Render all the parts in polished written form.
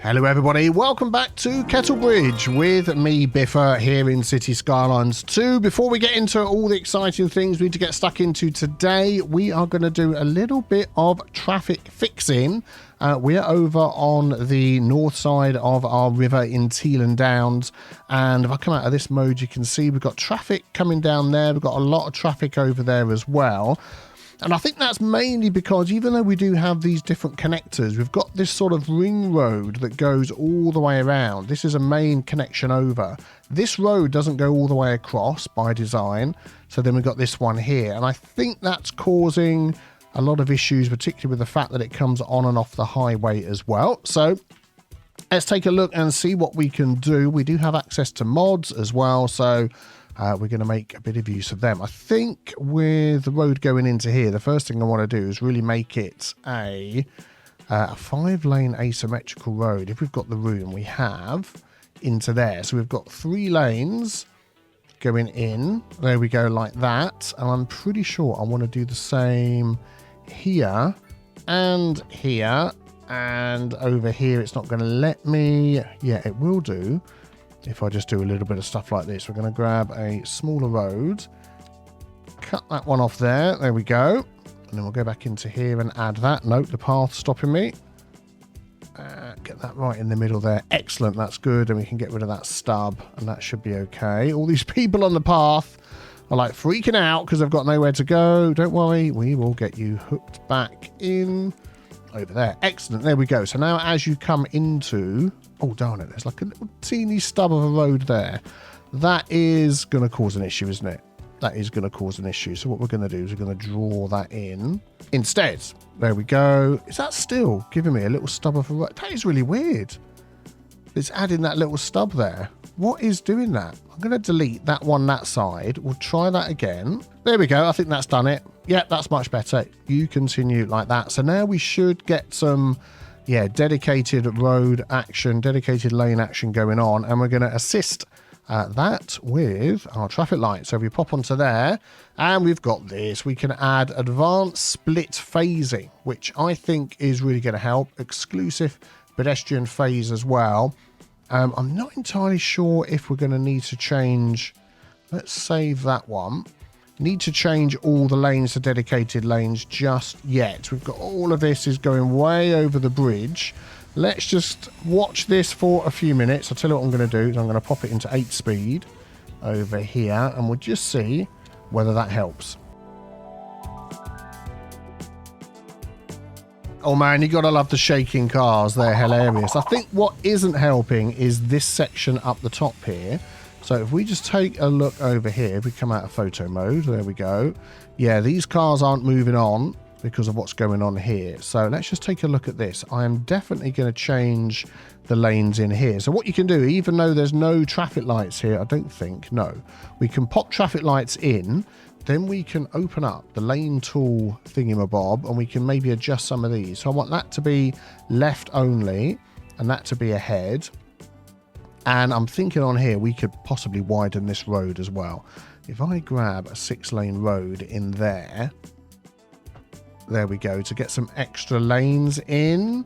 Hello everybody, welcome back to Kettlebridge with me, Biffa, here in Cities Skylines 2. Before we get into all the exciting things we need to get stuck into today, we are going to do a little bit of traffic fixing. We're over on the north side of our river in Teelan Downs, and if I come out of this mode, you can see we've got traffic coming down there. We've got a lot of traffic over there as well. And I think that's mainly because even though we do have these different connectors, we've got this sort of ring road that goes all the way around. This is a main connection over. This road doesn't go all the way across by design. So then we've got this one here. And I think that's causing a lot of issues, particularly with the fact that it comes on and off the highway as well. So let's take a look and see what we can do. We do have access to mods as well. So we're going to make a bit of use of them. I think with the road going into here, the first thing I want to do is really make it a 5-lane asymmetrical road. If we've got the room, we have into there. So we've got 3 lanes going in. There we go, like that. And I'm pretty sure I want to do the same here and here and over here. It's not going to let me. Yeah, it will do. If I just do a little bit of stuff like this, we're going to grab a smaller road, cut that one off there. There we go. And then we'll go back into here and add that. Nope, the path's stopping me. Get that right in the middle there. Excellent, that's good. And we can get rid of that stub, and that should be okay. All these people on the path are like freaking out because they've got nowhere to go. Don't worry, we will get you hooked back in over there. Excellent, there we go. So now as you come into... Oh, darn it, there's like a little teeny stub of a road there. That is going to cause an issue, isn't it? That is going to cause an issue. So what we're going to do is we're going to draw that in instead. There we go. Is that still giving me a little stub of a road? That is really weird. It's adding that little stub there. What is doing that? I'm going to delete that one, that side. We'll try that again. There we go. I think that's done it. Yeah, that's much better. You continue like that. So now we should get some... yeah, dedicated road action, dedicated lane action going on, and we're going to assist that with our traffic light. So if we pop onto there, and we've got this, we can add advanced split phasing, which I think is really going to help. Exclusive pedestrian phase as well. I'm not entirely sure if we're going to need to change. Let's save that one. Need to change all the lanes to dedicated lanes just yet. We've got all of this is going way over the bridge. Let's just watch this for a few minutes. I'll tell you what I'm going to do is I'm going to pop it into 8 speed over here, and we'll just see whether that helps. Oh man, you got to love the shaking cars. They're hilarious. I think what isn't helping is this section up the top here. So if we just take a look over here, if we come out of photo mode, there we go. Yeah, these cars aren't moving on because of what's going on here. So let's just take a look at this. I am definitely going to change the lanes in here. So what you can do, even though there's no traffic lights here, I don't think, no. We can pop traffic lights in, then we can open up the lane tool thingamabob, and we can maybe adjust some of these. So I want that to be left only, and that to be ahead. And I'm thinking on here, we could possibly widen this road as well. If I grab a 6-lane road in there, there we go, to get some extra lanes in.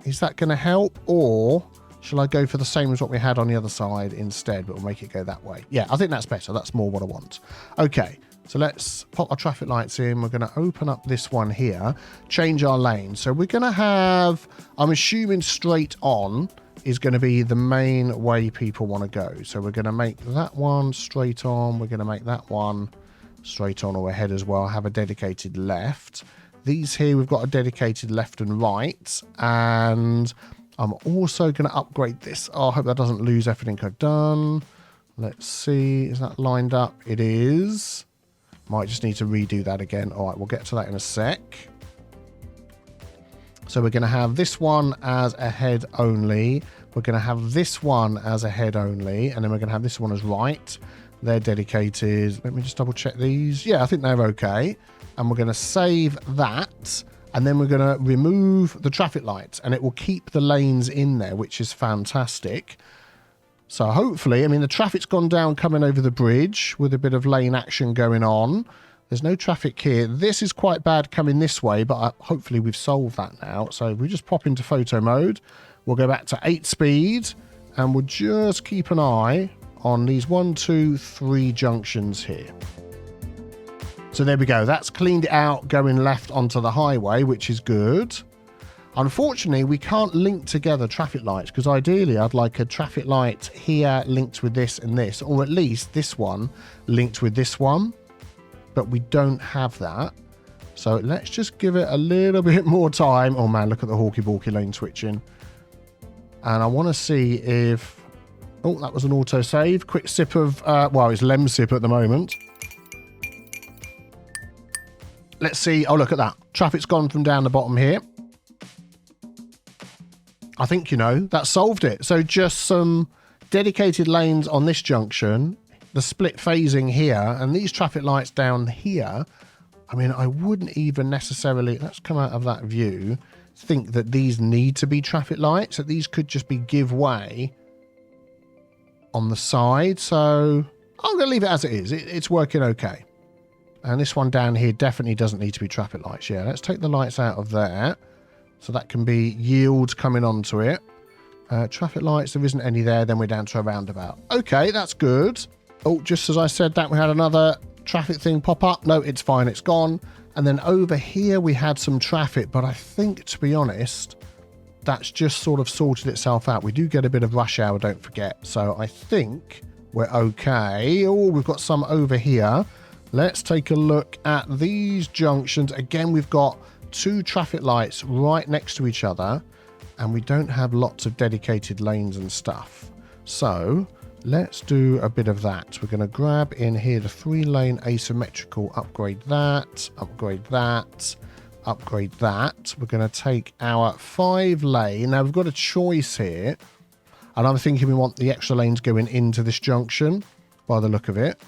Is that going to help? Or shall I go for the same as what we had on the other side instead, but we'll make it go that way? Yeah, I think that's better. That's more what I want. Okay, so let's pop our traffic lights in. We're going to open up this one here, change our lane. So we're going to have, I'm assuming straight on is going to be the main way people want to go. So we're going to make that one straight on. We're going to make that one straight on or ahead as well. Have a dedicated left. These here, we've got a dedicated left and right. And I'm also going to upgrade this. Oh, I hope that doesn't lose everything I've done. Let's see. Is that lined up? It is. Might just need to redo that again. All right, we'll get to that in a sec. So we're going to have this one as ahead only. We're going to have this one as ahead only. And then we're going to have this one as right. They're dedicated. Let me just double check these. Yeah, I think they're okay. And we're going to save that. And then we're going to remove the traffic lights. And it will keep the lanes in there, which is fantastic. So hopefully, I mean, the traffic's gone down coming over the bridge with a bit of lane action going on. There's no traffic here. This is quite bad coming this way, but hopefully we've solved that now. So we just pop into photo mode. We'll go back to 8 speed, and we'll just keep an eye on these 1, 2, 3 junctions here. So there we go. That's cleaned it out going left onto the highway, which is good. Unfortunately, we can't link together traffic lights because ideally I'd like a traffic light here linked with this and this, or at least this one linked with this one. But we don't have that. So let's just give it a little bit more time. Oh man, look at the hawky-balky lane switching. And I want to see if... Oh, that was an autosave. Quick sip of... well, it's lem sip at the moment. Let's see. Oh, look at that. Traffic's gone from down the bottom here. I think, you know, that solved it. So just some dedicated lanes on this junction, the split phasing here, and these traffic lights down here. I mean, I wouldn't even necessarily, let's come out of that view, think that these need to be traffic lights, that these could just be give way on the side. So I'm going to leave it as it is. It's working okay. And this one down here definitely doesn't need to be traffic lights. Yeah, let's take the lights out of there. So that can be yield coming onto it. Traffic lights, there isn't any there. Then we're down to a roundabout. Okay, that's good. Oh, just as I said that, we had another traffic thing pop up. No, it's fine. It's gone. And then over here, we had some traffic. But I think, to be honest, that's just sort of sorted itself out. We do get a bit of rush hour, don't forget. So I think we're okay. Oh, we've got some over here. Let's take a look at these junctions. Again, we've got 2 traffic lights right next to each other, and we don't have lots of dedicated lanes and stuff. So let's do a bit of that. We're going to grab in here the 3-lane asymmetrical, upgrade that, upgrade that, upgrade that. We're going to take our 5-lane. Now we've got a choice here, and I'm thinking we want the extra lanes going into this junction by the look of it.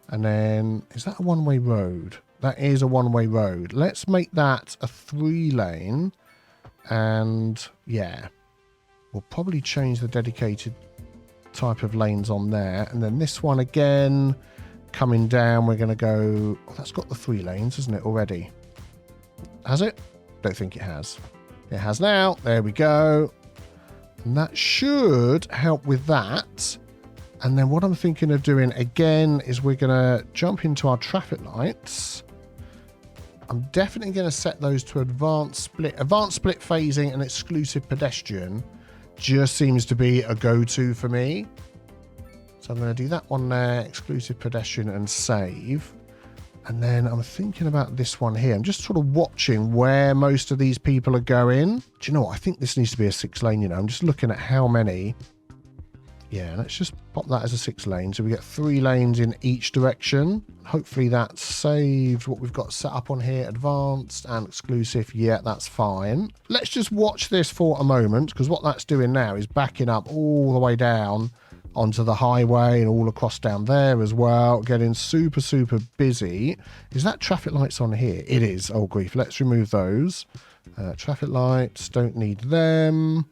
And then, is that a one-way road? That is a one-way road. Let's make that a 3-lane. And, yeah, we'll probably change the dedicated type of lanes on there. And then this one again, coming down, we're going to go... Oh, that's got the 3 lanes, hasn't it, already? Has it? Don't think it has. It has now. There we go. And that should help with that. And then what I'm thinking of doing again is we're going to jump into our traffic lights. I'm definitely going to set those to advanced split phasing and exclusive pedestrian. Just seems to be a go-to for me. So I'm going to do that one there, exclusive pedestrian, and save. And then I'm thinking about this one here. I'm just sort of watching where most of these people are going. Do you know what? I think this needs to be a 6-lane, you know. I'm just looking at how many... Yeah, let's just pop that as a 6-lane. So we get 3 lanes in each direction. Hopefully that saves what we've got set up on here. Advanced and exclusive. Yeah, that's fine. Let's just watch this for a moment, because what that's doing now is backing up all the way down onto the highway and all across down there as well. Getting super, super busy. Is that traffic lights on here? It is. Oh, grief. Let's remove those. Traffic lights. Don't need them.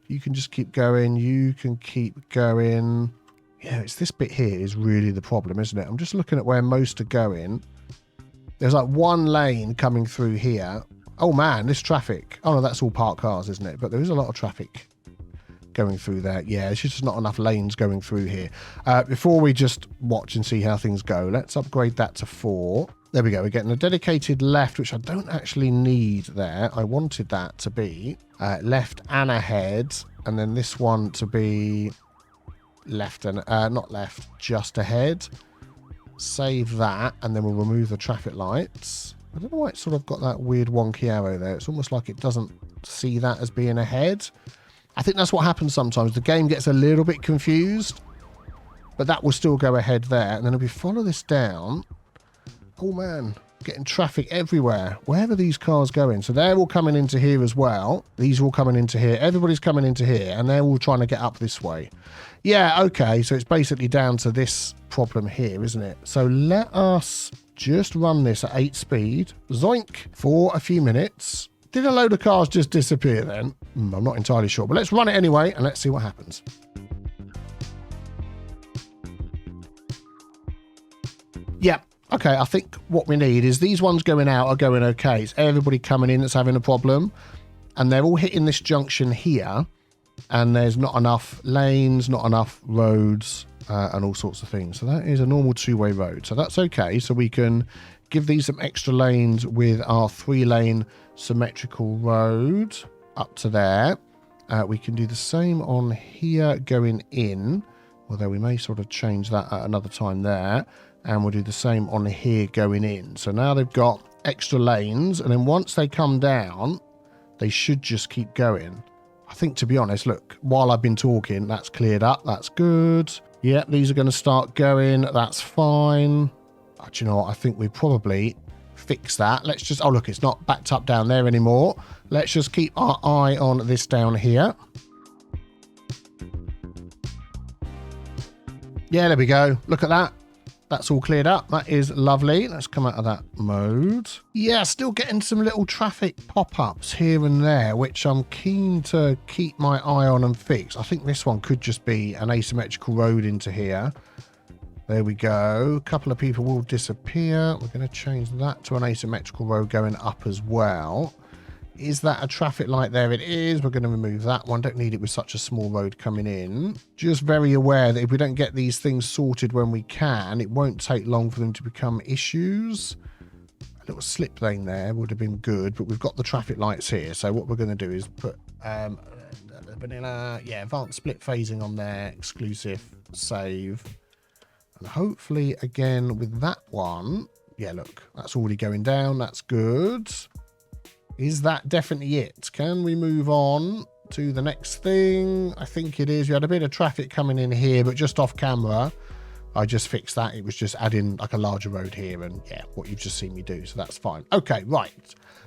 You can just keep going. You can keep going. Yeah, it's this bit here is really the problem, isn't it? I'm just looking at where most are going. There's like 1 lane coming through here. Oh, man, this traffic. Oh, no, that's all parked cars, isn't it? But there is a lot of traffic going through there. Yeah, it's just not enough lanes going through here. Before we just watch and see how things go, let's upgrade that to 4. There we go. We're getting a dedicated left, which I don't actually need there. I wanted that to be left and ahead. And then this one to be left and... not left, just ahead. Save that. And then we'll remove the traffic lights. I don't know why it's sort of got that weird wonky arrow there. It's almost like it doesn't see that as being ahead. I think that's what happens sometimes. The game gets a little bit confused. But that will still go ahead there. And then if we follow this down... Oh, man. Getting traffic everywhere. Where are these cars going? So they're all coming into here as well. These are all coming into here. Everybody's coming into here. And they're all trying to get up this way. Yeah, okay. So it's basically down to this problem here, isn't it? So let us just run this at 8 speed. Zoink. For a few minutes. Did a load of cars just disappear then? I'm not entirely sure. But let's run it anyway. And let's see what happens. Yeah. Okay, I think what we need is these ones going out are going okay. It's everybody coming in that's having a problem. And they're all hitting this junction here. and there's not enough lanes, not enough roads, and all sorts of things. So that is a normal two-way road. So that's okay. So we can give these some extra lanes with our 3-lane symmetrical road up to there. We can do the same on here going in, although we may sort of change that at another time there. And we'll do the same on here going in. So now they've got extra lanes, and then once they come down, they should just keep going. I think, to be honest, look, while I've been talking, that's cleared up. That's good. Yeah, these are going to start going. That's fine. Oh, do you know what? I think we probably fix that. Let's just... Oh, look, it's not backed up down there anymore. Let's just keep our eye on this down here. Yeah, there we go. Look at that. That's all cleared up. That is lovely. Let's come out of that mode. Yeah, still getting some little traffic pop-ups here and there, which I'm keen to keep my eye on and fix. I think this one could just be an asymmetrical road into here. There we go. A couple of people will disappear. We're going to change that to an asymmetrical road going up as well. Is that a traffic light? There it is. We're going to remove that one. Don't need it with such a small road coming in. Just very aware that if we don't get these things sorted when we can, it won't take long for them to become issues. A little slip lane there would have been good, but we've got the traffic lights here. So what we're going to do is put vanilla, yeah, advanced split phasing on there, exclusive, save. And hopefully, again, with that one, yeah, look, that's already going down. That's good. Is that definitely it? Can we move on to the next thing? I think it is. We had a bit of traffic coming in here, but just off camera, I just fixed that. It was just adding like a larger road here, and yeah, what you've just seen me do. So that's fine. Okay, right.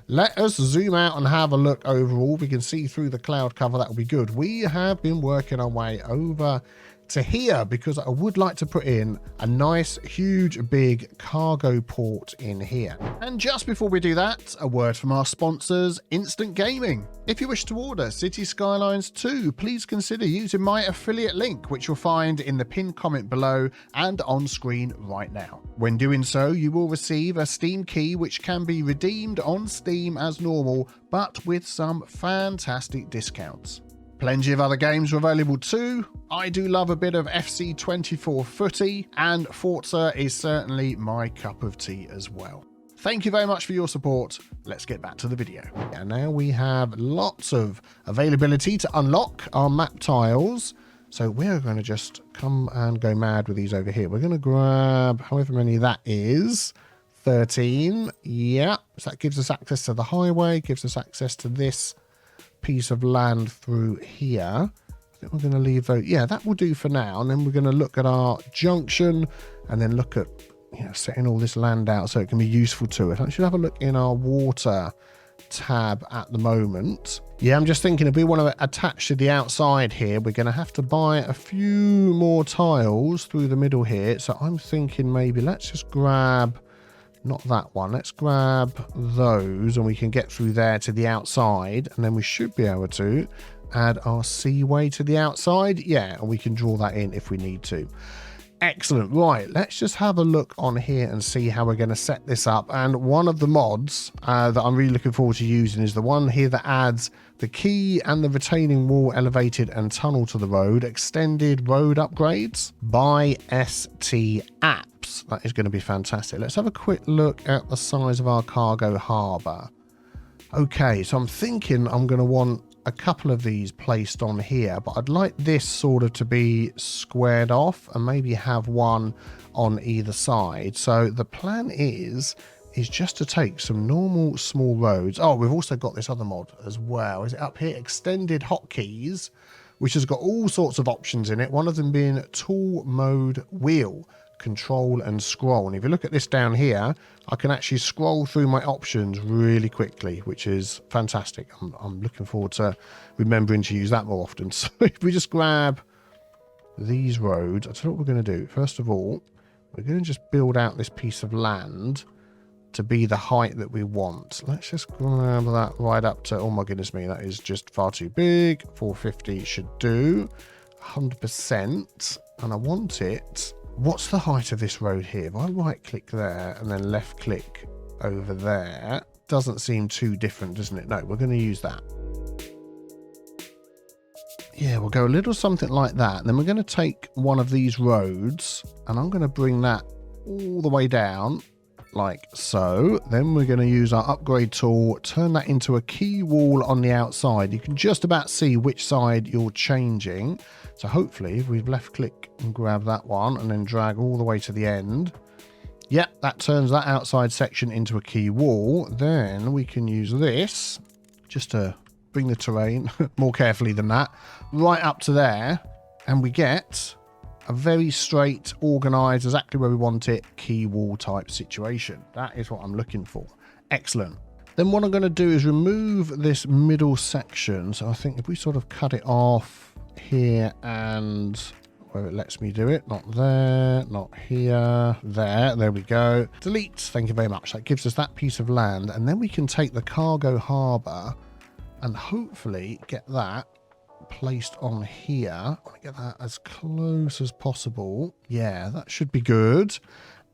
Let us zoom out and have a look overall. We can see through the cloud cover. That will be good. We have been working our way over to here because I would like to put in a nice, huge, big cargo port in here. And just before we do that, a word from our sponsors, Instant Gaming. If you wish to order Cities Skylines 2, please consider using my affiliate link, which you'll find in the pinned comment below and on screen right now. When doing so, you will receive a Steam key, which can be redeemed on Steam as normal, but with some fantastic discounts. Plenty of other games are available too. I do love a bit of FC24 footy, and Forza is certainly my cup of tea as well. Thank you very much for your support. Let's get back to the video. And now we have lots of availability to unlock our map tiles. So we're going to just come and go mad with these over here. We're going to grab however many that is. 13. Yeah. So that gives us access to the highway, gives us access to this piece of land through here. I think we're going to leave those. Yeah, that will do for now. And then we're going to look at our junction and then look at, you know, setting all this land out so it can be useful to it. I should have a look in our water tab at the moment. Yeah, I'm just thinking if we want to attach to the outside here, we're going to have to buy a few more tiles through the middle here. So I'm thinking maybe let's just grab, not that one, let's grab those and we can get through there to the outside, and then we should be able to add our seaway to the outside. Yeah, and we can draw that in if we need to. Excellent. Right, let's just have a look on here and see how we're going to set this up. And one of the mods that I'm really looking forward to using is the one here that adds the quay and the retaining wall elevated and tunnel to the road, extended road upgrades by ST Apps. That is going to be fantastic. Let's have a quick look at the size of our cargo harbour. Okay, so I'm thinking I'm going to want a couple of these placed on here, but I'd like this sort of to be squared off and maybe have one on either side. So the plan is just to take some normal small roads. Oh, we've also got this other mod as well. Is it up here? Extended hotkeys, which has got all sorts of options in it. One of them being tool mode wheel, control and scroll. And if you look at this down here, I can actually scroll through my options really quickly, which is fantastic. I'm looking forward to remembering to use that more often. So if we just grab these roads, I'll tell you what we're going to do. First of all, we're going to just build out this piece of land to be the height that we want. Let's just grab that right up to, oh my goodness me, that is just far too big. 450 should do. 100%. And I want it. What's the height of this road here? If I right click there and then left click over there, doesn't seem too different, doesn't it? No, we're going to use that. Yeah, we'll go a little something like that. And then we're going to take one of these roads and I'm going to bring that all the way down like so. Then we're going to use our upgrade tool, turn that into a key wall on the outside. You can just about see which side you're changing. So hopefully if we've left click and grab that one and then drag all the way to the end. Yep, that turns that outside section into a key wall. Then we can use this just to bring the terrain more carefully than that right up to there, and we get a very straight, organized, exactly where we want it, key wall type situation. That is what I'm looking for. Excellent. Then what I'm going to do is remove this middle section. So I think if we sort of cut it off here and where it lets me do it, not there, not here, there we go. Delete. Thank you very much. That gives us that piece of land, and then we can take the cargo harbour and hopefully get that placed on here. I want to get that as close as possible. Yeah, that should be good.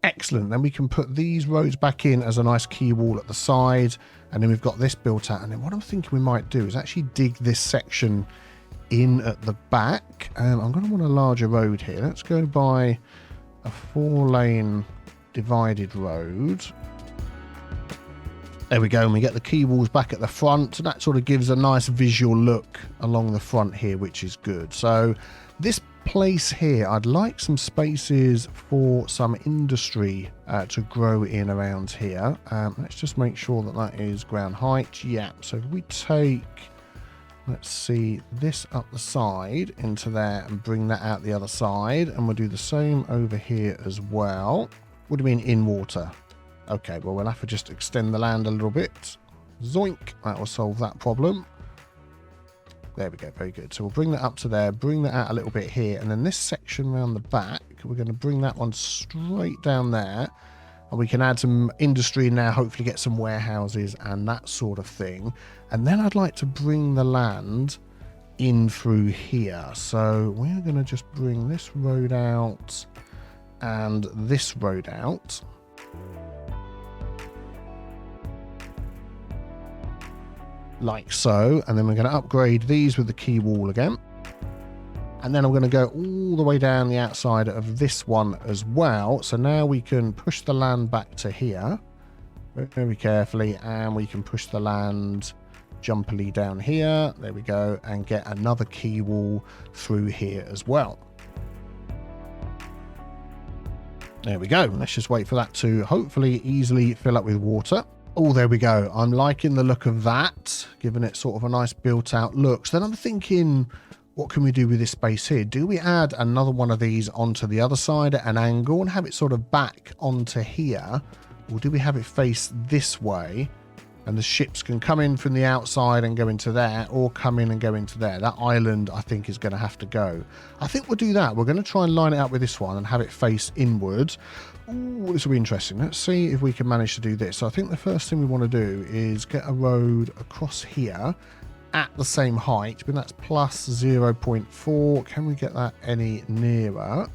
Excellent. Then we can put these roads back in as a nice key wall at the side, and then we've got this built out. And then what I'm thinking we might do is actually dig this section in at the back. And I'm going to want a larger road here. Let's go by a 4-lane divided road. There we go, and we get the key walls back at the front, and that sort of gives a nice visual look along the front here, which is good. So this place here, I'd like some spaces for some industry to grow in around here. Let's just make sure that that is ground height. Yeah, so if we take, let's see, this up the side into there and bring that out the other side, and we'll do the same over here as well. What do you mean in water? Okay, well, we'll have to just extend the land a little bit. Zoink. That will solve that problem. There we go. Very good. So we'll bring that up to there, bring that out a little bit here, and then this section around the back, we're going to bring that one straight down there. And we can add some industry in there, hopefully get some warehouses and that sort of thing. And then I'd like to bring the land in through here. So we're going to just bring this road out and this road out. Like so, and then we're going to upgrade these with the key wall again, and then I'm going to go all the way down the outside of this one as well. So now we can push the land back to here very carefully, and we can push the land jumpily down here, there we go, and get another key wall through here as well. There we go. Let's just wait for that to hopefully easily fill up with water. Oh, there we go. I'm liking the look of that, giving it sort of a nice built out look. So then I'm thinking, what can we do with this space here? Do we add another one of these onto the other side at an angle and have it sort of back onto here? Or do we have it face this way and the ships can come in from the outside and go into there, or come in and go into there? That island, I think, is going to have to go. I think we'll do that. We're going to try and line it up with this one and have it face inwards. Ooh, this will be interesting. Let's see if we can manage to do this. So I think the first thing we want to do is get a road across here at the same height, but that's plus 0.4. Can we get that any nearer?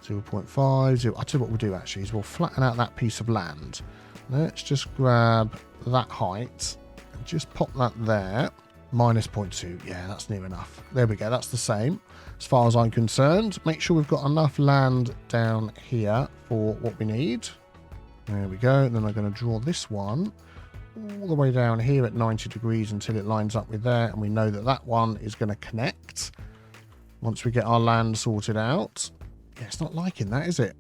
0.5. I'll tell you what we'll do actually is we'll flatten out that piece of land. Let's just grab that height and just pop that there. Minus 0.2. Yeah, that's near enough. There we go. That's the same as far as I'm concerned. Make sure we've got enough land down here for what we need. There we go. Then I'm going to draw this one all the way down here at 90 degrees until it lines up with there. And we know that that one is going to connect once we get our land sorted out. Yeah, it's not liking that, is it?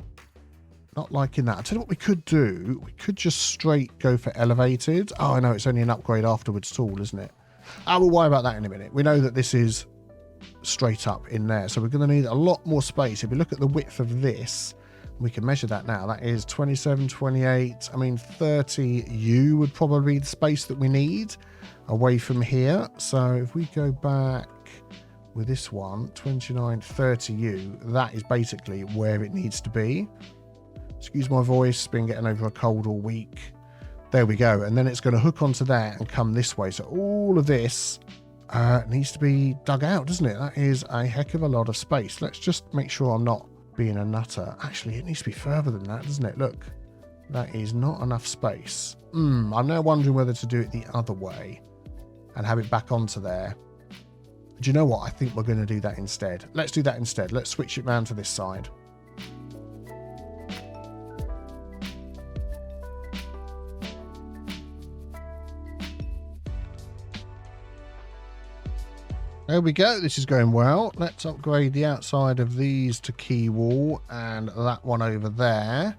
Not liking that. I'll tell you what we could do. We could just straight go for elevated. Oh, I know. It's only an upgrade afterwards tool, isn't it? We'll worry about that in a minute. We know that this is straight up in there, so we're going to need a lot more space. If we look at the width of this, we can measure that now. That is 27, 28. I mean, 30U would probably be the space that we need away from here. So if we go back with this one, 29, 30U, that is basically where it needs to be. Excuse my voice, been getting over a cold all week. There we go. And then it's going to hook onto there and come this way. So all of this needs to be dug out, doesn't it? That is a heck of a lot of space. Let's just make sure I'm not being a nutter. Actually, it needs to be further than that, doesn't it? Look, that is not enough space. I'm now wondering whether to do it the other way and have it back onto there. Do you know what? I think we're going to do that instead. Let's do that instead. Let's switch it round to this side. There we go. This is going well. Let's upgrade the outside of these to key wall and that one over there.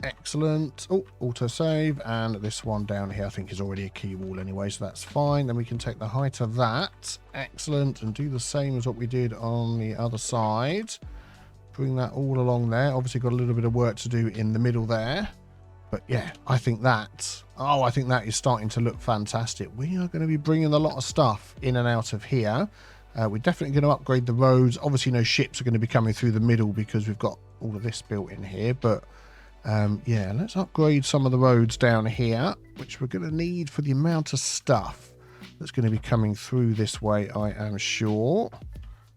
Excellent. Oh, autosave. And this one down here I think is already a key wall anyway, so that's fine. Then we can take the height of that. Excellent. And do the same as what we did on the other side. Bring that all along there. Obviously got a little bit of work to do in the middle there. But yeah, I think that is starting to look fantastic. We are going to be bringing a lot of stuff in and out of here. We're definitely going to upgrade the roads. Obviously, no ships are going to be coming through the middle because we've got all of this built in here. But yeah, let's upgrade some of the roads down here, which we're going to need for the amount of stuff that's going to be coming through this way, I am sure.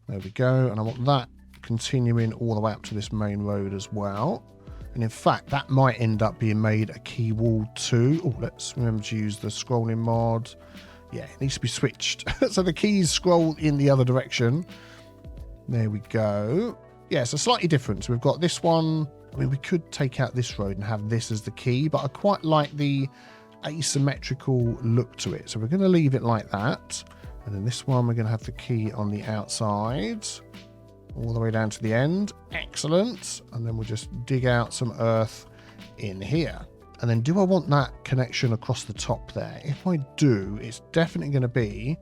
There we go. And I want that continuing all the way up to this main road as well. And in fact, that might end up being made a key wall too. Oh, let's remember to use the scrolling mod. Yeah, it needs to be switched. So the keys scroll in the other direction. There we go. Yeah, so slightly different. So we've got this one. I mean, we could take out this road and have this as the key, but I quite like the asymmetrical look to it. So we're going to leave it like that. And then this one, we're going to have the key on the outside. All the way down to the end. Excellent. And then we'll just dig out some earth in here. And then do I want that connection across the top there? If I do, it's definitely going to be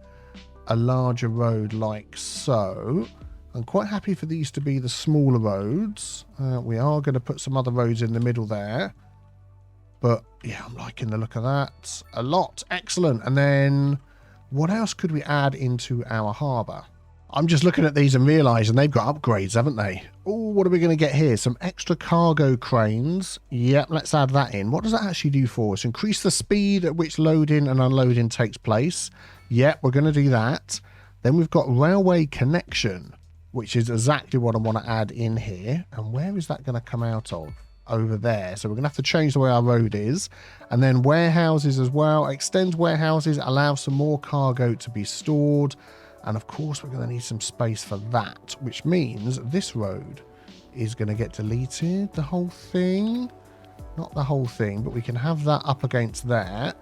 a larger road like so. I'm quite happy for these to be the smaller roads. We are going to put some other roads in the middle there. But yeah, I'm liking the look of that a lot. Excellent. And then what else could we add into our harbour? I'm just looking at these and realising they've got upgrades, haven't they? Oh, what are we going to get here? Some extra cargo cranes. Yep, let's add that in. What does that actually do for us? Increase the speed at which loading and unloading takes place. Yep, we're going to do that. Then we've got railway connection, which is exactly what I want to add in here. And where is that going to come out of? Over there. So we're going to have to change the way our road is. And then warehouses as well. Extend warehouses, allow some more cargo to be stored. And of course, we're going to need some space for that, which means this road is going to get deleted. The whole thing, not the whole thing, but we can have that up against there.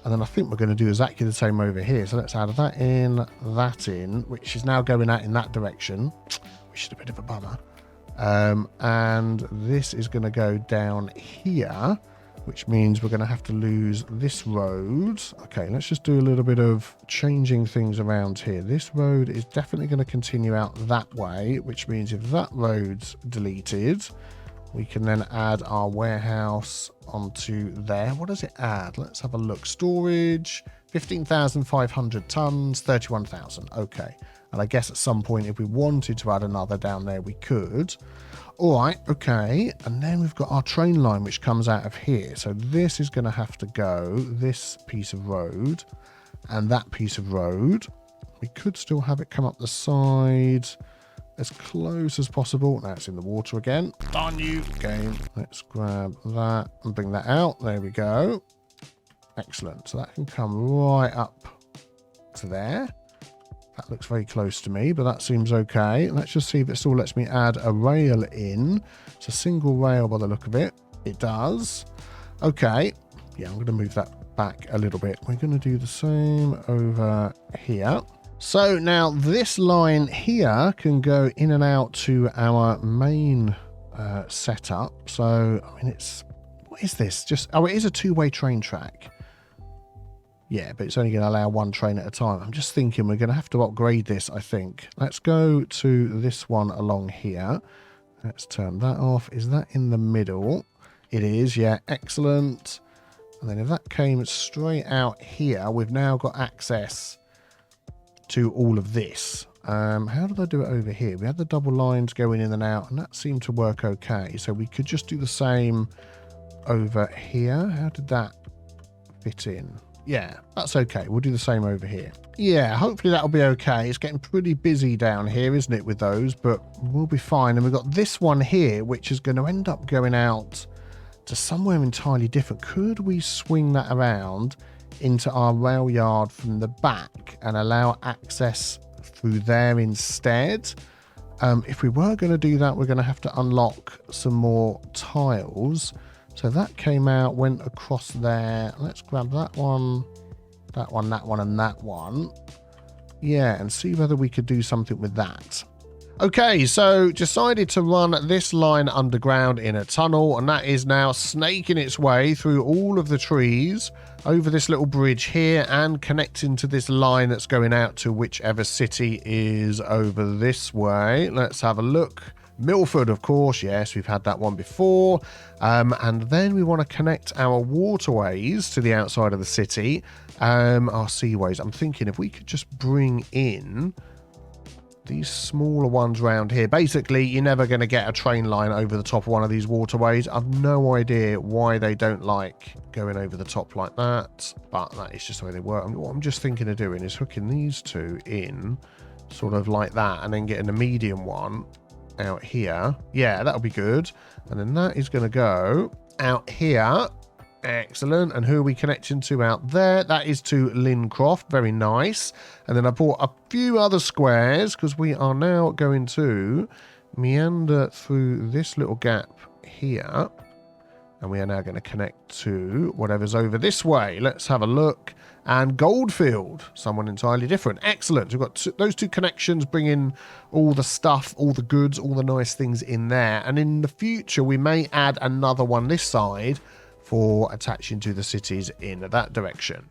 And then I think we're going to do exactly the same over here. So let's add that in, which is now going out in that direction, which is a bit of a bummer. And this is going to go down here, which means we're going to have to lose this road. Okay, let's just do a little bit of changing things around here. This road is definitely going to continue out that way, which means if that road's deleted, we can then add our warehouse onto there. What does it add? Let's have a look. Storage, 15,500 tons, 31,000. Okay. And I guess at some point, if we wanted to add another down there, we could. All right, okay. And then we've got our train line, which comes out of here. So this is going to have to go, this piece of road and that piece of road. We could still have it come up the side as close as possible. Now it's in the water again. Darn you, game. Let's grab that and bring that out. There we go. Excellent. So that can come right up to there. That looks very close to me, but that seems okay. Let's just see if it still lets me add a rail in. It's a single rail by the look of it. It does. Okay. Yeah, I'm going to move that back a little bit. We're going to do the same over here. So now this line here can go in and out to our main setup. So, I mean, what is this? Oh, it is a two-way train track. Yeah, but it's only going to allow one train at a time. I'm just thinking we're going to have to upgrade this, I think. Let's go to this one along here. Let's turn that off. Is that in the middle? It is, yeah, excellent. And then if that came straight out here, we've now got access to all of this. How did I do it over here? We had the double lines going in and out, and that seemed to work okay. So we could just do the same over here. How did that fit in? Yeah, that's okay. We'll do the same over here. Yeah, hopefully that'll be okay. It's getting pretty busy down here, isn't it, with those? But we'll be fine. And we've got this one here, which is going to end up going out to somewhere entirely different. Could we swing that around into our rail yard from the back and allow access through there instead. If we were going to do that, we're going to have to unlock some more tiles. So that came out, went across there. Let's grab that one, that one, that one, and that one. Yeah, and see whether we could do something with that. Okay, so decided to run this line underground in a tunnel, and that is now snaking its way through all of the trees over this little bridge here and connecting to this line that's going out to whichever city is over this way. Let's have a look. Milford, of course. Yes, we've had that one before. And then we want to connect our waterways to the outside of the city, our seaways. I'm thinking if we could just bring in these smaller ones around here. Basically, you're never going to get a train line over the top of one of these waterways. I've no idea why they don't like going over the top like that, but that is just the way they work. What I'm just thinking of doing is hooking these two in sort of like that and then getting a medium one out here. Yeah, that'll be good. And then that is going to go out here. Excellent. And who are we connecting to out there? That is to Lincroft. Very nice. And then I bought a few other squares because we are now going to meander through this little gap here. And we are now going to connect to whatever's over this way. Let's have a look. And Goldfield, someone entirely different. Excellent. We've got those two connections bringing all the stuff, all the goods, all the nice things in there. And in the future, we may add another one this side for attaching to the cities in that direction.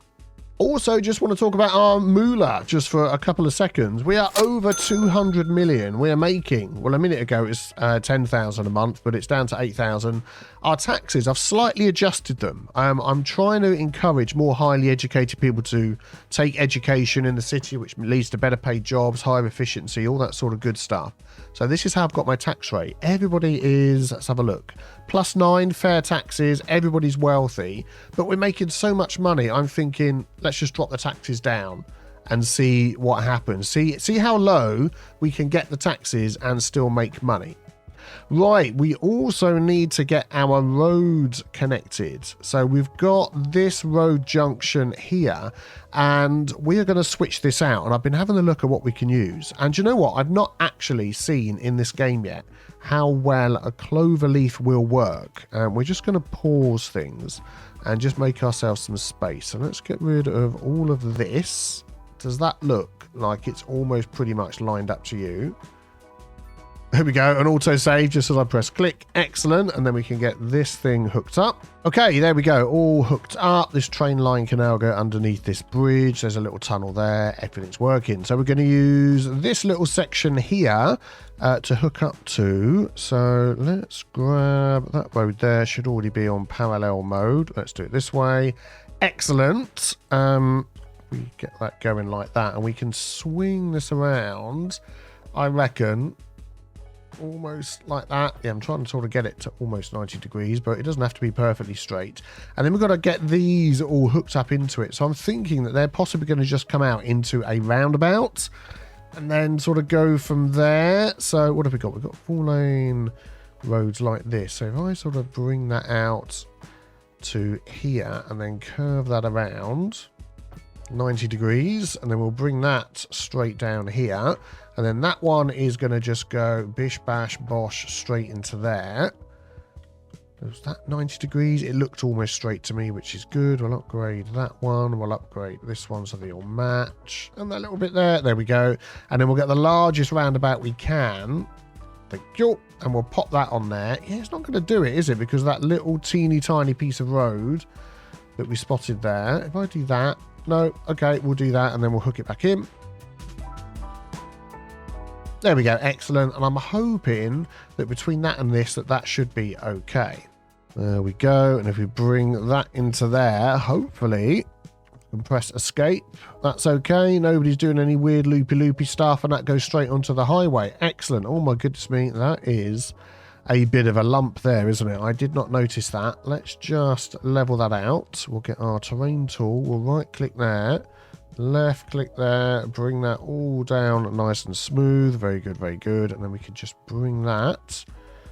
Also, just want to talk about our moolah just for a couple of seconds. We are over 200 million. We are making, well, a minute ago it was 10,000 a month, but it's down to 8,000. Our taxes, I've slightly adjusted them. I'm trying to encourage more highly educated people to take education in the city, which leads to better paid jobs, higher efficiency, all that sort of good stuff. So this is how I've got my tax rate. Everybody is, let's have a look, +9, fair taxes, everybody's wealthy, but we're making so much money. I'm thinking, let's just drop the taxes down and see what happens. See how low we can get the taxes and still make money. Right, we also need to get our roads connected. So we've got this road junction here, and we are going to switch this out. And I've been having a look at what we can use. And you know what? I've not actually seen in this game yet how well a cloverleaf will work. We're just going to pause things and just make ourselves some space. So let's get rid of all of this. Does that look like it's almost pretty much lined up to you? There we go, an autosave just as I press click. Excellent. And then we can get this thing hooked up. Okay, there we go, all hooked up. This train line can now go underneath this bridge. There's a little tunnel there. Everything's working. So we're going to use this little section here to hook up to. So let's grab that road there. Should already be on parallel mode. Let's do it this way. Excellent. We get that going like that, and we can swing this around, I reckon, almost like that. Yeah, I'm trying to sort of get it to almost 90 degrees, but it doesn't have to be perfectly straight. And then we've got to get these all hooked up into it. So I'm thinking that they're possibly going to just come out into a roundabout and then sort of go from there. So what have we got? We've got 4-lane roads like this. So if I sort of bring that out to here and then curve that around 90 degrees, and then we'll bring that straight down here, and then that one is going to just go bish bash bosh straight into there. Was that 90 degrees? It looked almost straight to me, which is good. We'll upgrade that one. We'll upgrade this one so they all match, and that little bit there we go. And then we'll get the largest roundabout we can. Thank you. And we'll pop that on there. Yeah, it's not going to do it, is it? Because that little teeny tiny piece of road that we spotted there, if I do that, no, okay, we'll do that, and then we'll hook it back in. There we go, excellent. And I'm hoping that between that and this, that should be okay. There we go. And if we bring that into there, hopefully, and press escape, that's okay. Nobody's doing any weird loopy stuff, and that goes straight onto the highway. Excellent. Oh my goodness me, that is a bit of a lump there, isn't it? I did not notice that. Let's just level that out. We'll get our terrain tool. We'll right click there, left click there, bring that all down nice and smooth. Very good, very good. And then we can just bring that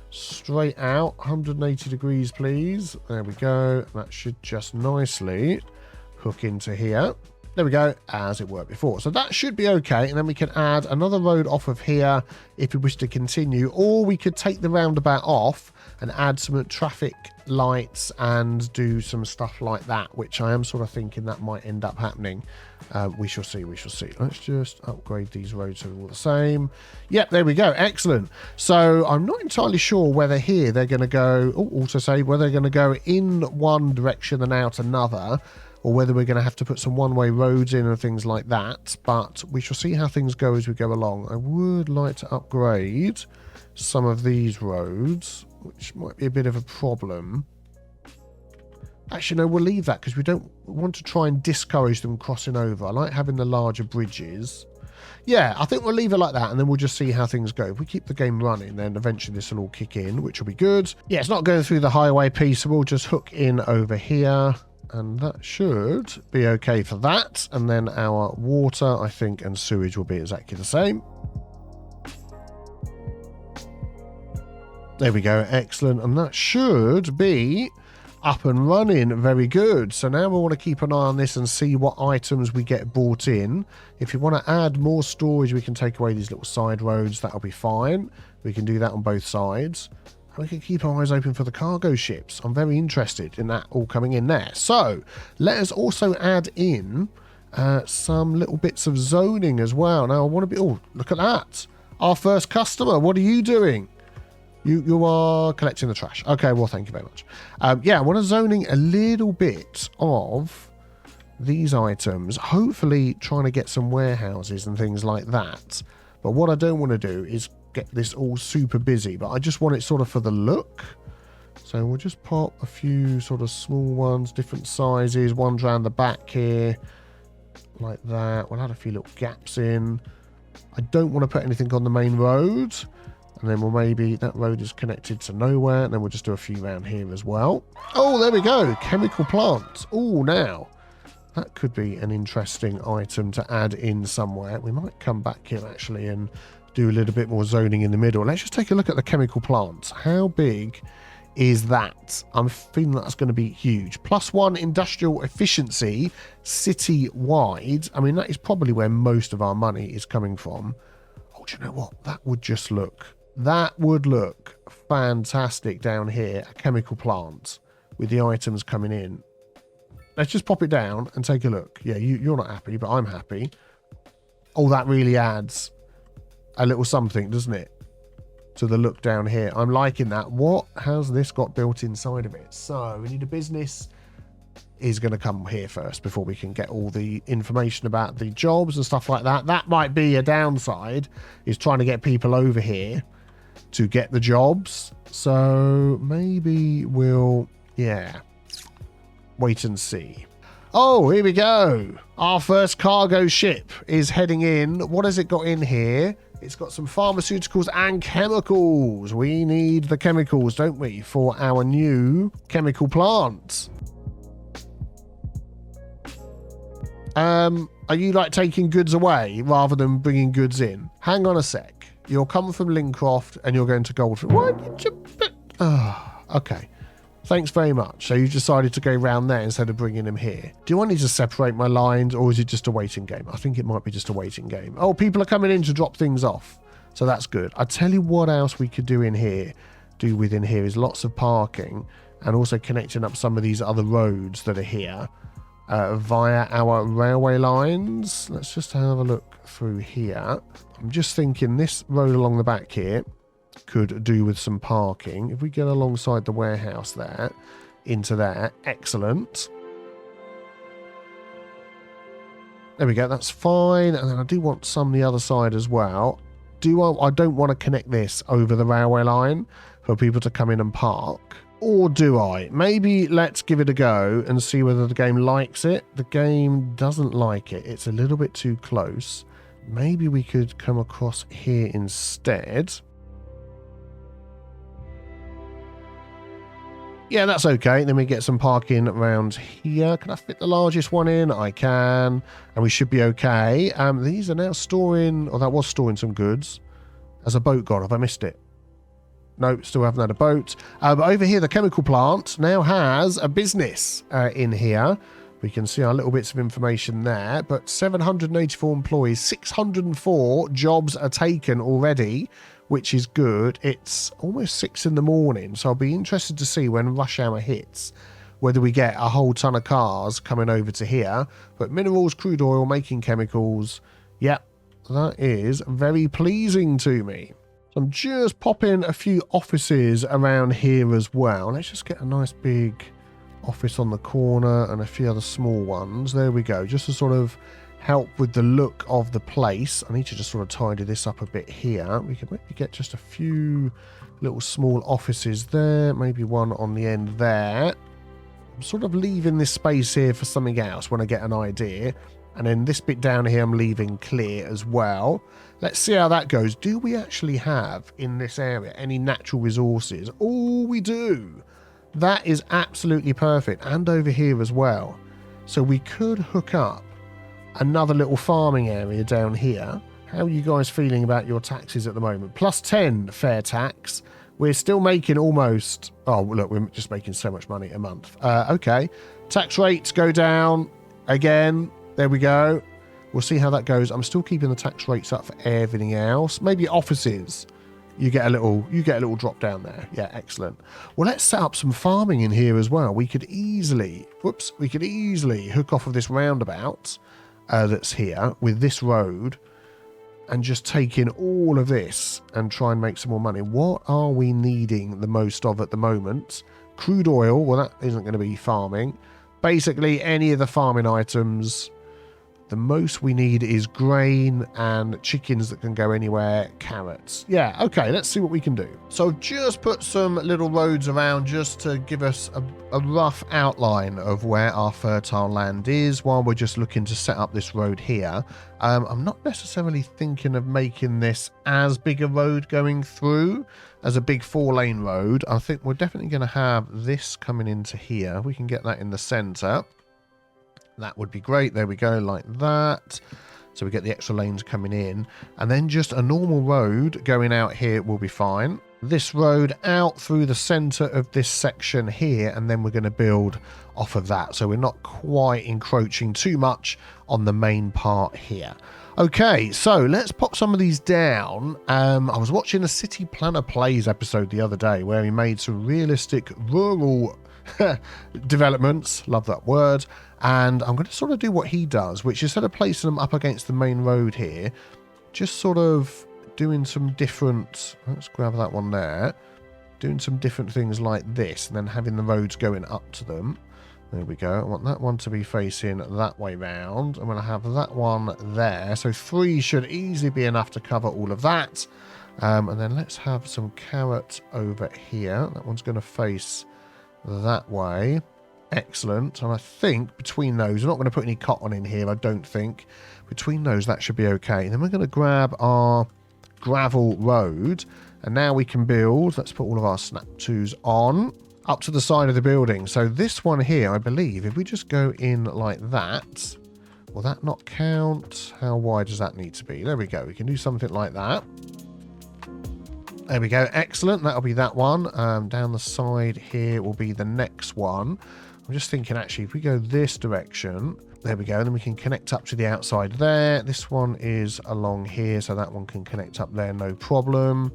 straight out 180 degrees, please. There we go. That should just nicely hook into here. There we go, as it worked before. So that should be okay. And then we can add another road off of here if we wish to continue. Or we could take the roundabout off and add some traffic lights and do some stuff like that, which I am sort of thinking that might end up happening. We shall see, we shall see. Let's just upgrade these roads so they're all the same. Yep, there we go. Excellent. So I'm not entirely sure whether here they're going to go, also say whether they're going to go in one direction and out another, or whether we're going to have to put some one-way roads in and things like that. But we shall see how things go as we go along. I would like to upgrade some of these roads, which might be a bit of a problem. Actually, no, we'll leave that because we don't want to try and discourage them crossing over. I like having the larger bridges. Yeah, I think we'll leave it like that, and then we'll just see how things go. If we keep the game running, then eventually this will all kick in, which will be good. Yeah, it's not going through the highway piece, so we'll just hook in over here. And that should be okay for that. And then our water, I think, and sewage will be exactly the same. There we go. Excellent. And that should be up and running. Very good. So now we want to keep an eye on this and see what items we get brought in. If you want to add more storage, we can take away these little side roads. That'll be fine. We can do that on both sides. We can keep our eyes open for the cargo ships. I'm very interested in that all coming in there. So let us also add in some little bits of zoning as well. Now I want to be, oh, look at that. Our first customer. What are you doing? You are collecting the trash. Okay, well, thank you very much. Yeah, I want to zoning a little bit of these items. Hopefully trying to get some warehouses and things like that. But what I don't want to do is get this all super busy, but I just want it sort of for the look. So we'll just pop a few sort of small ones, different sizes, ones around the back here, like that. We'll add a few little gaps in. I don't want to put anything on the main road, and then we'll maybe, that road is connected to nowhere, and then we'll just do a few around here as well. Oh, there we go, chemical plants. Oh, now, that could be an interesting item to add in somewhere. We might come back here actually and do a little bit more zoning in the middle. Let's just take a look at the chemical plants. How big is that? I'm feeling that's going to be huge. +1 industrial efficiency city-wide. I mean, that is probably where most of our money is coming from. Oh, do you know what? That would look fantastic down here. A chemical plant with the items coming in. Let's just pop it down and take a look. Yeah, you're not happy, but I'm happy. Oh, that really adds a little something, doesn't it, to the look down here. I'm liking that. What has this got built inside of it? So we need a business is going to come here first before we can get all the information about the jobs and stuff like that. That might be a downside, is trying to get people over here to get the jobs. So maybe we'll, yeah, wait and see. Oh, here we go. Our first cargo ship is heading in. What has it got in here? It's got some pharmaceuticals and chemicals. We need the chemicals, don't we, for our new chemical plant. Are you like taking goods away rather than bringing goods in? Hang on a sec. You're coming from Lincroft and you're going to Goldfield. What? Okay. Thanks very much. So you decided to go round there instead of bringing them here. Do I need to separate my lines, or is it just a waiting game? I think it might be just a waiting game. Oh, people are coming in to drop things off. So that's good. I tell you what else we could do within here is lots of parking and also connecting up some of these other roads that are here via our railway lines. Let's just have a look through here. I'm just thinking this road along the back here could do with some parking. If we get alongside the warehouse there, into there, excellent. There we go, that's fine. And then I do want some the other side as well. I don't want to connect this over the railway line for people to come in and park. Or do I? Maybe let's give it a go and see whether the game likes it. The game doesn't like it. It's a little bit too close. Maybe we could come across here instead. Yeah, that's okay. Then we get some parking around here. Can I fit the largest one in? I can. And we should be okay. These are now storing, or that was storing some goods. Has a boat gone? Have I missed it? No, still haven't had a boat. But over here, the chemical plant now has a business in here We can see our little bits of information there, but 784 employees, 604 jobs are taken already, which is good. It's almost 6 in the morning, so I'll be interested to see when rush hour hits, whether we get a whole ton of cars coming over to here. But minerals, crude oil, making chemicals, yep, that is very pleasing to me. So I'm just popping a few offices around here as well. Let's just get a nice big office on the corner and a few other small ones. There we go, just to sort of help with the look of the place. I need to just sort of tidy this up a bit here. We could maybe get just a few little small offices there, maybe one on the end there. I'm sort of leaving this space here for something else when I get an idea. And then this bit down here I'm leaving clear as well. Let's see how that goes. Do we actually have in this area any natural resources? Oh, we do. That is absolutely perfect. And over here as well. So we could hook up another little farming area down here. How are you guys feeling about your taxes at the moment? Plus 10 fair tax. We're still making almost... Oh, look, we're just making so much money a month. Okay. Tax rates go down again. There we go. We'll see how that goes. I'm still keeping the tax rates up for everything else. Maybe offices. You get a little drop down there. Yeah, excellent. Well, let's set up some farming in here as well. We could easily hook off of this roundabout that's here with this road and just take in all of this and try and make some more money. What are we needing the most of at the moment? Crude oil. Well, that isn't going to be farming. Basically, any of the farming items. The most we need is grain and chickens that can go anywhere, carrots. Yeah, okay, let's see what we can do. So I've just put some little roads around just to give us a rough outline of where our fertile land is while we're just looking to set up this road here. I'm not necessarily thinking of making this as big a road going through as a big 4-lane road. I think we're definitely going to have this coming into here. We can get that in the center. That would be great. There we go, like that. So we get the extra lanes coming in. And then just a normal road going out here will be fine. This road out through the center of this section here, and then we're going to build off of that. So we're not quite encroaching too much on the main part here. Okay, so let's pop some of these down. I was watching a City Planner Plays episode the other day where he made some realistic rural developments. Love that word. And I'm going to sort of do what he does, which instead of placing them up against the main road here, just sort of doing some different... Let's grab that one there. Doing some different things like this, and then having the roads going up to them. There we go. I want that one to be facing that way round. I'm going to have that one there. So 3 should easily be enough to cover all of that. And then let's have some carrot over here. That one's going to face that way. Excellent. And I think between those, we're not going to put any cotton in here, I don't think. Between those, that should be okay. And then we're going to grab our gravel road. And now we can build. Let's put all of our snap 2s on up to the side of the building. So this one here, I believe, if we just go in like that, will that not count? How wide does that need to be? There we go. We can do something like that. There we go. Excellent. That'll be that one. Down the side here will be the next one. I'm just thinking, actually, if we go this direction, there we go. Then we can connect up to the outside there. This one is along here, so that one can connect up there, no problem.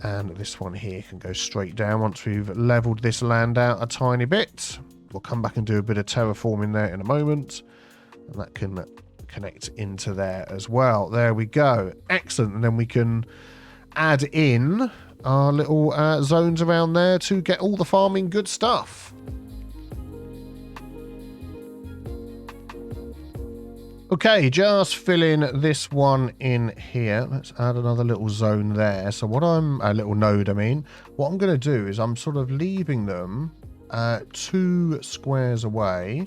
And this one here can go straight down once we've leveled this land out a tiny bit. We'll come back and do a bit of terraforming there in a moment. And that can connect into there as well. There we go. Excellent. And then we can add in our little zones around there to get all the farming good stuff. Okay, just filling this one in here. Let's add another little zone there. So what a little node, I mean. What I'm going to do is I'm sort of leaving them 2 squares away,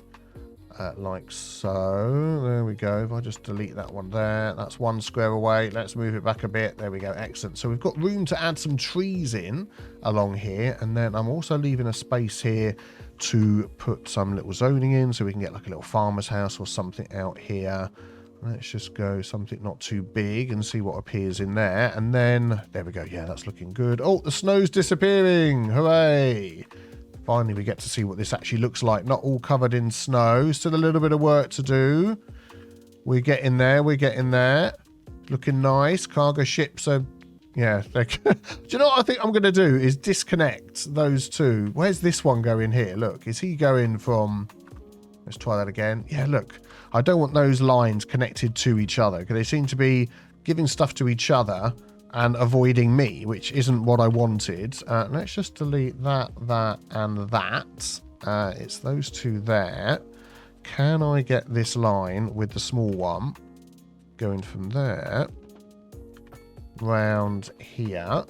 like so. There we go. If I just delete that one there, that's 1 square away. Let's move it back a bit. There we go. Excellent. So we've got room to add some trees in along here. And then I'm also leaving a space here to put some little zoning in so we can get like a little farmer's house or something out here. Let's just go something not too big and see what appears in there. And then there we go. Yeah, that's looking good. Oh, the snow's disappearing. Hooray. Finally, we get to see what this actually looks like. Not all covered in snow. Still a little bit of work to do. We're getting there. We're getting there. Looking nice. Cargo ships are... Yeah. Do you know what I think I'm going to do is disconnect those two. Where's this one going here? Look, is he going from... Let's try that again. Yeah, look. I don't want those lines connected to each other because they seem to be giving stuff to each other and avoiding me, which isn't what I wanted. Let's just delete that, and that. It's those two there. Can I get this line with the small one going from there round here?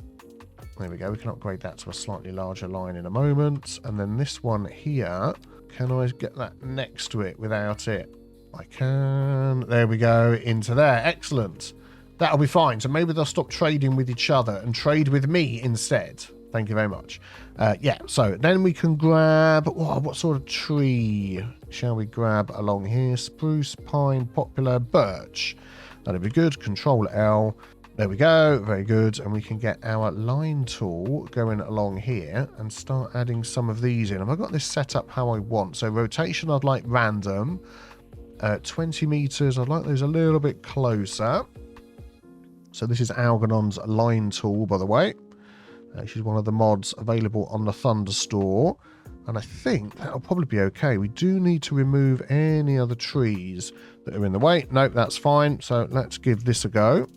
There we go. We can upgrade that to a slightly larger line in a moment. And then this one here, can I get that next to it without it? I can. There we go. Into there. Excellent. That'll be fine. So maybe they'll stop trading with each other and trade with me instead. Thank you very much. Yeah, so then we can grab... Oh, what sort of tree shall we grab along here? Spruce, pine, poplar, birch. That'll be good. Control L. There we go. Very good. And we can get our line tool going along here and start adding some of these in. Have I got this set up how I want? So rotation, I'd like random. 20 meters. I'd like those a little bit closer. So this is Algernon's line tool, by the way. She's one of the mods available on the Thunderstore. And I think that'll probably be okay. We do need to remove any other trees that are in the way. Nope, that's fine. So let's give this a go.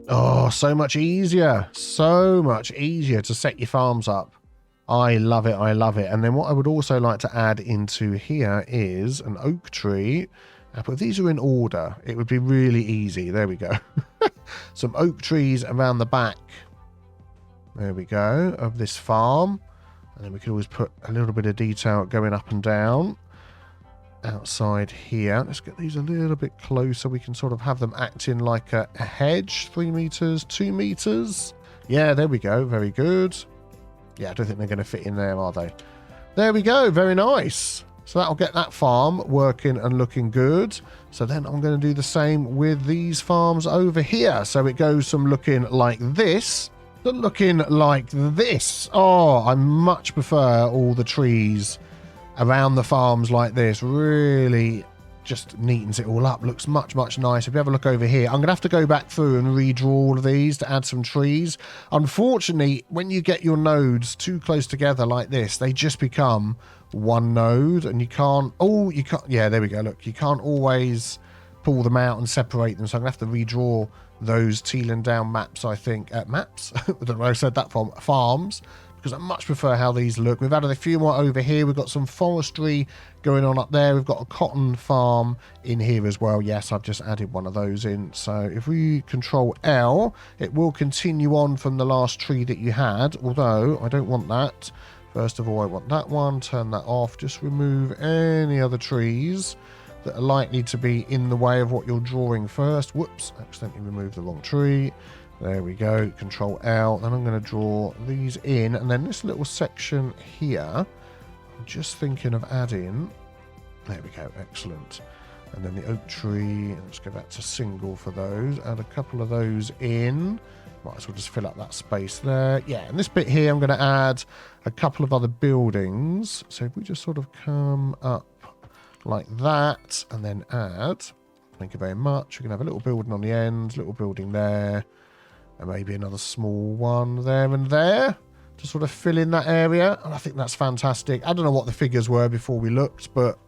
Oh, so much easier. So much easier to set your farms up. I love it. I love it. And then what I would also like to add into here is an oak tree. But if these are in order, it would be really easy. There we go. Some oak trees around the back. There we go. Of this farm. And then we could always put a little bit of detail going up and down. Outside here. Let's get these a little bit closer. We can sort of have them acting like a hedge. 3 meters, 2 meters. Yeah, there we go. Very good. Yeah, I don't think they're going to fit in there, are they? There we go. Very nice. So that'll get that farm working and looking good. So then I'm going to do the same with these farms over here. So it goes from looking like this to looking like this. Oh, I much prefer all the trees around the farms like this. Really just neatens it all up. Looks much, much nicer. If you have a look over here, I'm going to have to go back through and redraw all of these to add some trees. Unfortunately, when you get your nodes too close together like this, they just become one node and you can't... Oh, you can't... Yeah, there we go. Look, you can't always pull them out and separate them. So I'm going to have to redraw those teal and down maps, I think. Maps? I don't know where I said that from. Farms. Because I much prefer how these look. We've added a few more over here. We've got some forestry going on up there. We've got a cotton farm in here as well. Yes, I've just added one of those in. So if we control L, it will continue on from the last tree that you had. Although, I don't want that. First of all, I want that one. Turn that off. Just remove any other trees that are likely to be in the way of what you're drawing first. Whoops, accidentally removed the wrong tree. There we go, Control L. Then I'm going to draw these in. And then this little section here, I'm just thinking of adding... There we go, excellent. And then the oak tree, let's go back to single for those. Add a couple of those in. Might as well just fill up that space there. Yeah, and this bit here, I'm going to add a couple of other buildings. So if we just sort of come up like that and then add... Thank you very much. We're going to have a little building on the end, little building there. And maybe another small one there and there to sort of fill in that area. And I think that's fantastic. I don't know what the figures were before we looked, but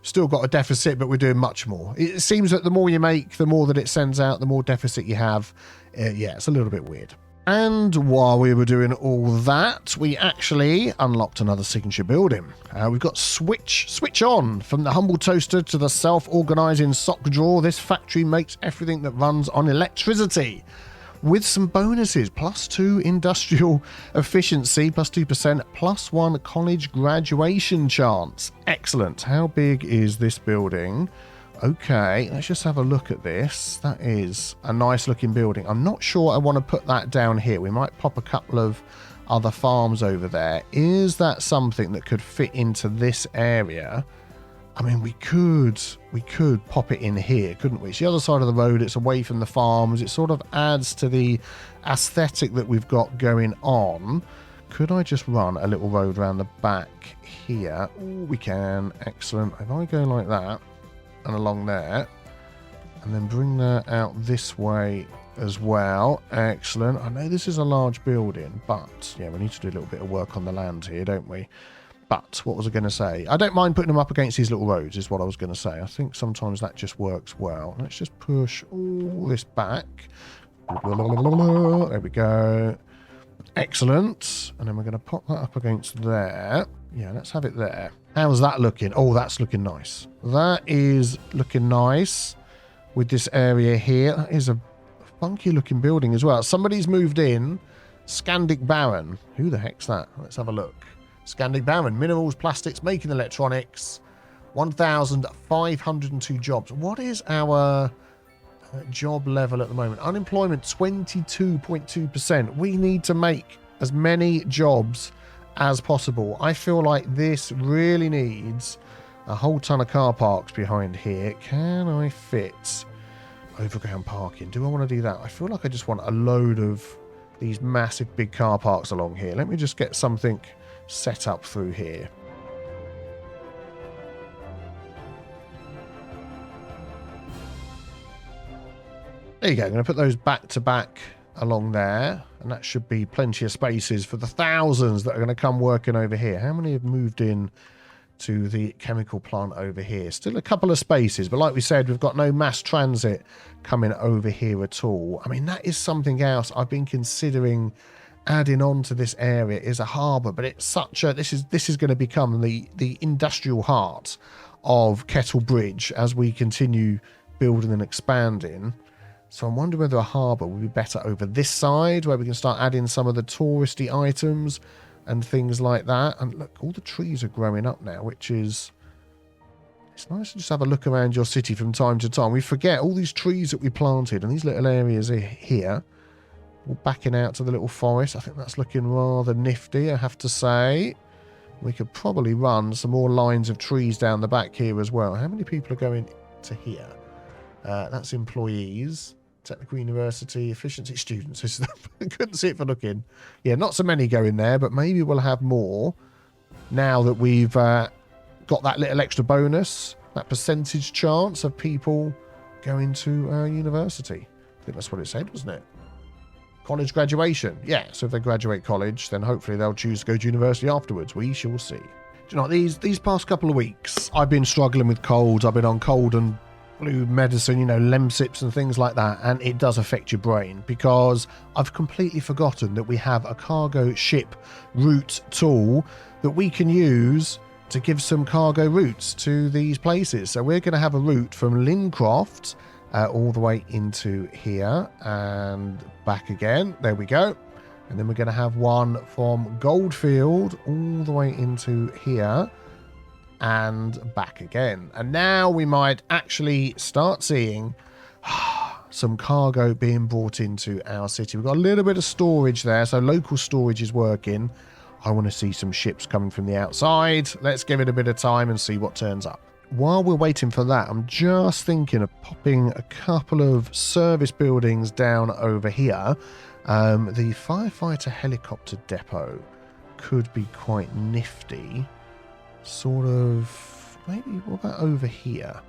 still got a deficit, but we're doing much more. It seems that the more you make, the more that it sends out, the more deficit you have. Yeah, it's a little bit weird. And while we were doing all that, we actually unlocked another signature building. We've got switch on. From the humble toaster to the self-organizing sock drawer, this factory makes everything that runs on electricity. With some bonuses, +2 industrial efficiency, +2%, +1 college graduation chance. Excellent. How big is this building? Okay, let's just have a look at this. That is a nice looking building. I'm not sure I want to put that down here. We might pop a couple of other farms over there. Is that something that could fit into this area? I mean, we could pop it in here, couldn't we? It's the other side of the road. It's away from the farms. It sort of adds to the aesthetic that we've got going on. Could I just run a little road around the back here? Oh, we can. Excellent. If I go like that and along there, and then bring that out this way as well. Excellent. I know this is a large building, but yeah, we need to do a little bit of work on the land here, don't we? But what was I going to say? I don't mind putting them up against these little roads is what I was going to say. I think sometimes that just works well. Let's just push all this back. There we go. Excellent. And then we're going to pop that up against there. Yeah, let's have it there. How's that looking? Oh, that's looking nice. That is looking nice with this area here. That is a funky looking building as well. Somebody's moved in. Scandic Baron. Who the heck's that? Let's have a look. Scandic Baron, minerals, plastics, making electronics, 1,502 jobs. What is our job level at the moment? Unemployment, 22.2%. We need to make as many jobs as possible. I feel like this really needs a whole ton of car parks behind here. Can I fit overground parking? Do I want to do that? I feel like I just want a load of these massive big car parks along here. Let me just get something set up through here. There you go. I'm going to put those back to back along there, and that should be plenty of spaces for the thousands that are going to come working over here. How many have moved in to the chemical plant over here? Still a couple of spaces, but like we said, we've got no mass transit coming over here at all. I mean, that is something else I've been considering adding on to this area, is a harbour, but it's such a this is going to become the industrial heart of Kettlebridge as we continue building and expanding. So I'm wondering whether a harbour would be better over this side, where we can start adding some of the touristy items and things like that. And look, all the trees are growing up now, which is, it's nice to just have a look around your city from time to time. We forget all these trees that we planted and these little areas here. All backing out to the little forest. I think that's looking rather nifty, I have to say. We could probably run some more lines of trees down the back here as well. How many people are going to here? That's employees. Technical University, efficiency students. I couldn't see it for looking. Yeah, not so many going there, but maybe we'll have more now that we've got that little extra bonus, that percentage chance of people going to university. I think that's what it said, wasn't it? College graduation. Yeah, so if they graduate college, then hopefully they'll choose to go to university afterwards. We shall see. Do you know what, these past couple of weeks, I've been struggling with colds. I've been on cold and flu medicine, Lemsips and things like that, and it does affect your brain because I've completely forgotten that we have a cargo ship route tool that we can use to give some cargo routes to these places. So we're going to have a route from Lincroft all the way into here and back again. There we go. And then we're going to have one from Goldfield all the way into here and back again. And now we might actually start seeing some cargo being brought into our city. We've got a little bit of storage there, so local storage is working. I want to see some ships coming from the outside. Let's give it a bit of time and see what turns up. While we're waiting for that, I'm just thinking of popping a couple of service buildings down over here. The firefighter helicopter depot could be quite nifty. Sort of, maybe, what about over here?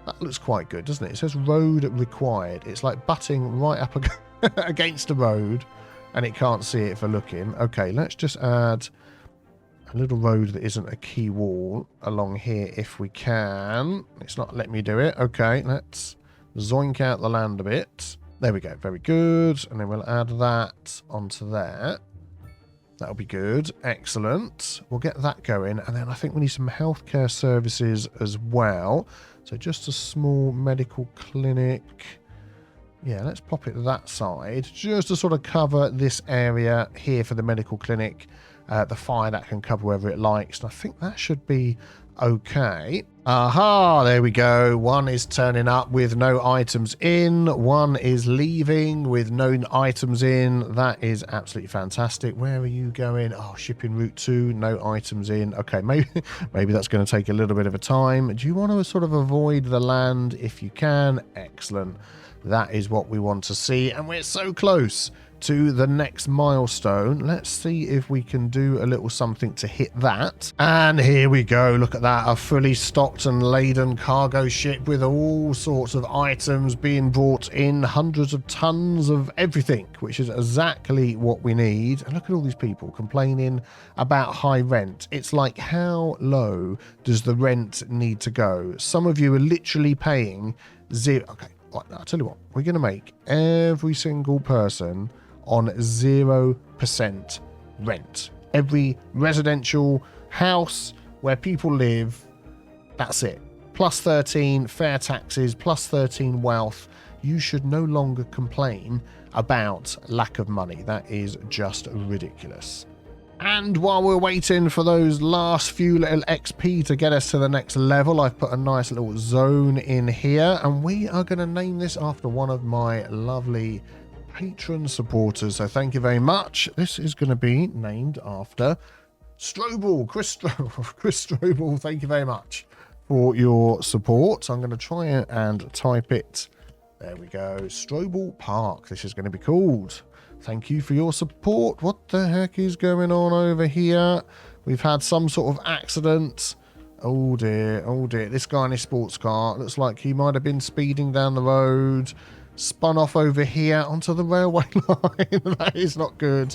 That looks quite good, doesn't it? It says road required. It's like butting right up against the road, and it can't see it for looking. Okay, let's just add a little road that isn't a key wall along here if we can. It's not letting me do it. Okay, let's zoink out the land a bit. There we go. Very good. And then we'll add that onto there. That'll be good. Excellent. We'll get that going. And then I think we need some healthcare services as well. So just a small medical clinic. Yeah, let's pop it that side. Just to sort of cover this area here for the medical clinic. The fire that can cover wherever it likes. And I think that should be Okay. Aha, there we go. One is turning up with no items in. One is leaving with no items in. That is absolutely fantastic. Where are you going? Oh, shipping route 2, no items in. Okay, maybe that's going to take a little bit of a time. Do you want to sort of avoid the land if you can? Excellent. That is what we want to see. And we're so close to the next milestone. Let's see if we can do a little something to hit that. And here we go. Look at that. A fully stocked and laden cargo ship with all sorts of items being brought in. Hundreds of tons of everything, which is exactly what we need. And look at all these people complaining about high rent. It's like, how low does the rent need to go? Some of you are literally paying zero. Okay, right, I'll tell you what. We're going to make every single person on 0% rent. Every residential house where people live, that's it. Plus 13 fair taxes, plus 13 wealth. You should no longer complain about lack of money. That is just ridiculous. And while we're waiting for those last few little XP to get us to the next level, I've put a nice little zone in here, and we are going to name this after one of my lovely patron supporters. So thank you very much. This is going to be named after Strobel. Chris Strobel, thank you very much for your support. I'm going to try and type it. There we go. Strobel Park. This is going to be called. Thank you for your support. What the heck is going on over here? We've had some sort of accident. Oh dear, oh dear. This guy in his sports car looks like he might have been speeding down the road, spun off over here onto the railway line. That is not good.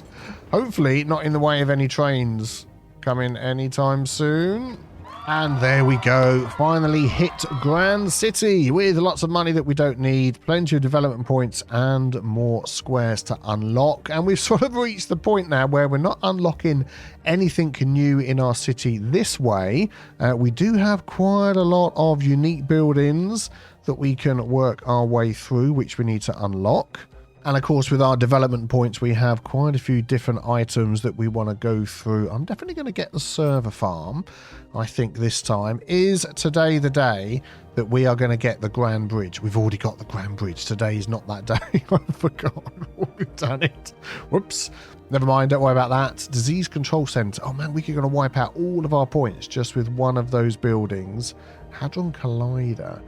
Hopefully not in the way of any trains coming anytime soon. And there we go. Finally hit Grand City with lots of money that we don't need, plenty of development points and more squares to unlock. And we've sort of reached the point now where we're not unlocking anything new in our city this way. We do have quite a lot of unique buildings that we can work our way through, which we need to unlock. And of course, with our development points, we have quite a few different items that we want to go through. I'm definitely going to get the server farm. I think this time is today the day that we are going to get the Grand Bridge. We've already got the Grand Bridge. Today is not that day. I've forgotten. We've done it. Whoops. Never mind. Don't worry about that. Disease Control Center. Oh man, we're going to wipe out all of our points just with one of those buildings. Hadron Collider.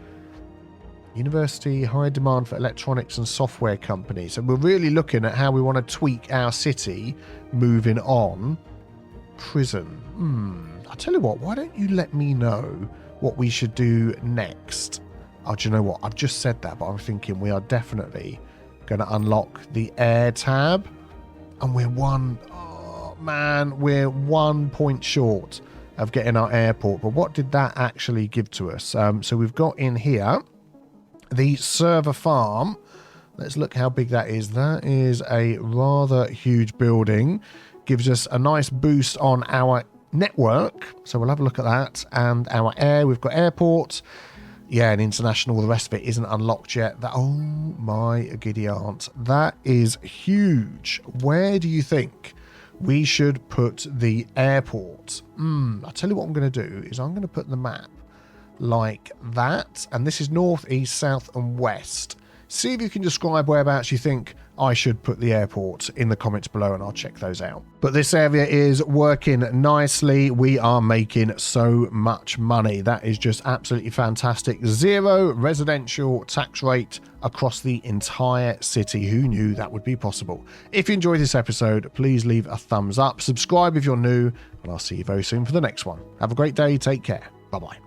University, high demand for electronics and software companies. So we're really looking at how we want to tweak our city moving on. Prison. I'll tell you what, why don't you let me know what we should do next? Oh, do you know what? I've just said that, but I'm thinking we are definitely going to unlock the air tab. And we're one point short of getting our airport. But what did that actually give to us? So we've got in here the server farm. Let's look how big that is. That is a rather huge building. Gives us a nice boost on our network. So we'll have a look at that. And our air, we've got airport. Yeah, and international, the rest of it isn't unlocked yet. Oh my giddy aunt. That is huge. Where do you think we should put the airport? I'll tell you what I'm going to do is I'm going to put the map like that, and this is north, east, south and west. See if you can describe whereabouts you think I should put the airport in the comments below, and I'll check those out. But this area is working nicely. We are making so much money. That is just absolutely fantastic. 0 residential tax rate across the entire city. Who knew that would be possible? If you enjoyed this episode, please leave a thumbs up, subscribe if you're new, and I'll see you very soon for the next one. Have a great day. Take care. Bye-bye.